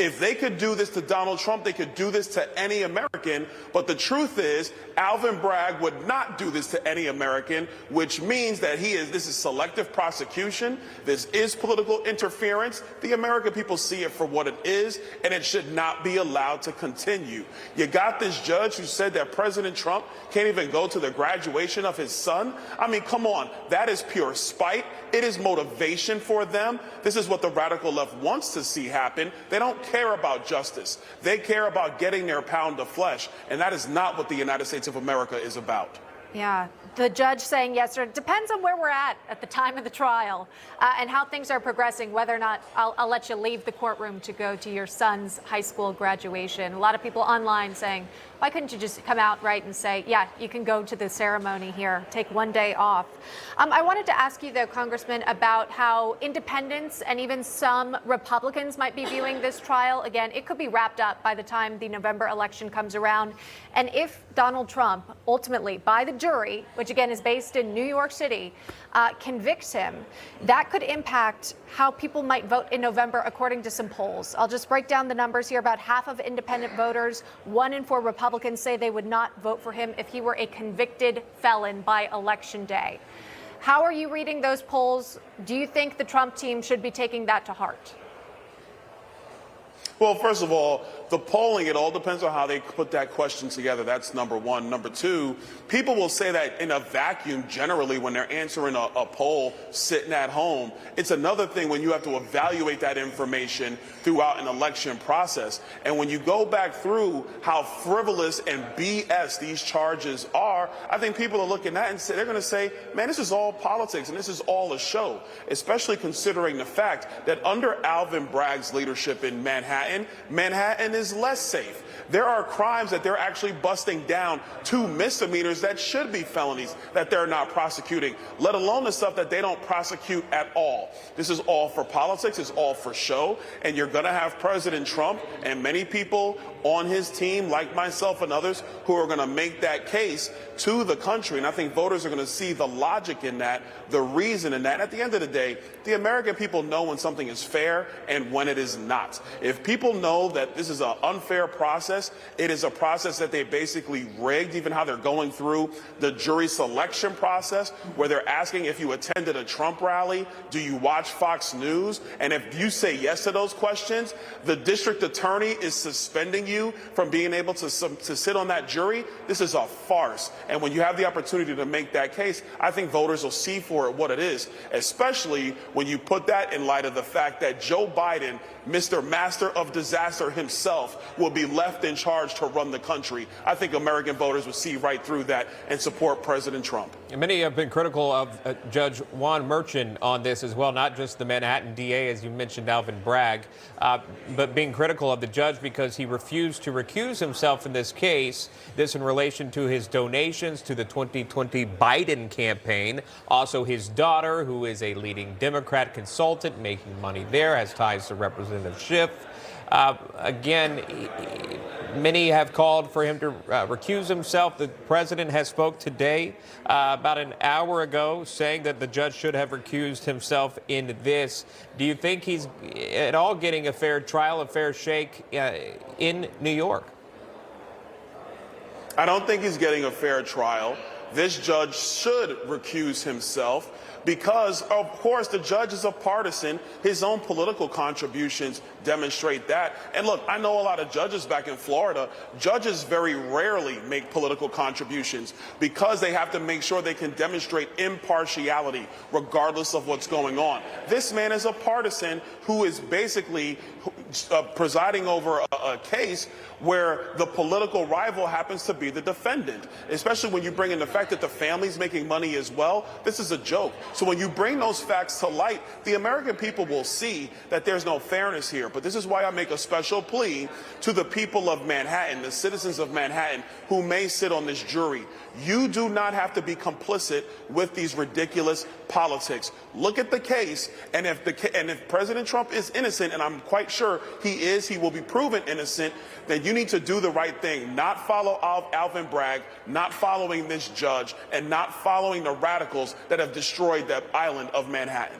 If they could do this to Donald Trump, they could do this to any American. But the truth is, Alvin Bragg would not do this to any American, which means that this is selective prosecution. This is political interference. The American people see it for what it is, and it should not be allowed to continue. You got this judge who said that President Trump can't even go to the graduation of his son. I mean, come on. That is pure spite. It is motivation for them. This is what the radical left wants to see happen. They don't care about justice. They care about getting their pound of flesh, and that is not what the United States of America is about. Yeah, the judge saying yesterday, depends on where we're at the time of the trial and how things are progressing, whether or not I'll let you leave the courtroom to go to your son's high school graduation. A lot of people online saying, why couldn't you just come out right and say, yeah, you can go to the ceremony here, take one day off. I wanted to ask you, though, Congressman, about how independents and even some Republicans might be viewing this trial. Again, it could be wrapped up by the time the November election comes around. And if Donald Trump ultimately, by the jury, which again is based in New York City, convicts him, that could impact how people might vote in November, according to some polls. I'll just break down the numbers here. About half of independent voters, 1 in 4 Republicans say they would not vote for him if he were a convicted felon by Election Day. How are you reading those polls? Do you think the Trump team should be taking that to heart? Well, first of all, the polling, it all depends on how they put that question together. That's number one. Number two, people will say that in a vacuum generally when they're answering a poll sitting at home. It's another thing when you have to evaluate that information throughout an election process. And when you go back through how frivolous and BS these charges are, I think people are looking at it and they're going to say, man, this is all politics and this is all a show, especially considering the fact that under Alvin Bragg's leadership in Manhattan is less safe. There are crimes that they're actually busting down to misdemeanors that should be felonies that they're not prosecuting, let alone the stuff that they don't prosecute at all. This is all for politics. It's all for show. And you're going to have President Trump and many people on his team, like myself and others, who are going to make that case to the country. And I think voters are going to see the logic in that, the reason in that. And at the end of the day, the American people know when something is fair and when it is not. If people know that this is an unfair process, it is a process that they basically rigged, even how they're going through the jury selection process, where they're asking if you attended a Trump rally, do you watch Fox News? And if you say yes to those questions, the district attorney is suspending you from being able to sit on that jury. This is a farce. And when you have the opportunity to make that case, I think voters will see for it what it is, especially when you put that in light of the fact that Joe Biden, Mr. Master of Disaster himself, will be left in charge to run the country. I think American voters will see right through that and support President Trump. And many have been critical of Judge Juan Merchan on this as well, not just the Manhattan DA, as you mentioned, Alvin Bragg, but being critical of the judge because he refused to recuse himself in this case. This in relation to his donations to the 2020 Biden campaign. Also, his daughter, who is a leading Democrat consultant, making money there, has ties to Representative Schiff. Again, many have called for him to recuse himself. The president has spoke today about an hour ago saying that the judge should have recused himself in this. Do you think he's at all getting a fair trial, a fair shake in New York? I don't think he's getting a fair trial. This judge should recuse himself because, of course, the judge is a partisan. His own political contributions demonstrate that. And look, I know a lot of judges back in Florida. Judges very rarely make political contributions because they have to make sure they can demonstrate impartiality regardless of what's going on. This man is a partisan who is basically presiding over a case where the political rival happens to be the defendant, especially when you bring in the fact that the family's making money as well. This is a joke. So when you bring those facts to light, the American people will see that there's no fairness here. But this is why I make a special plea to the people of Manhattan, the citizens of Manhattan who may sit on this jury. You do not have to be complicit with these ridiculous politics. Look at the case, and if President Trump is innocent, and I'm quite sure he will be proven innocent, then you need to do the right thing, not follow Alvin Bragg, not following this judge, and not following the radicals that have destroyed that island of Manhattan.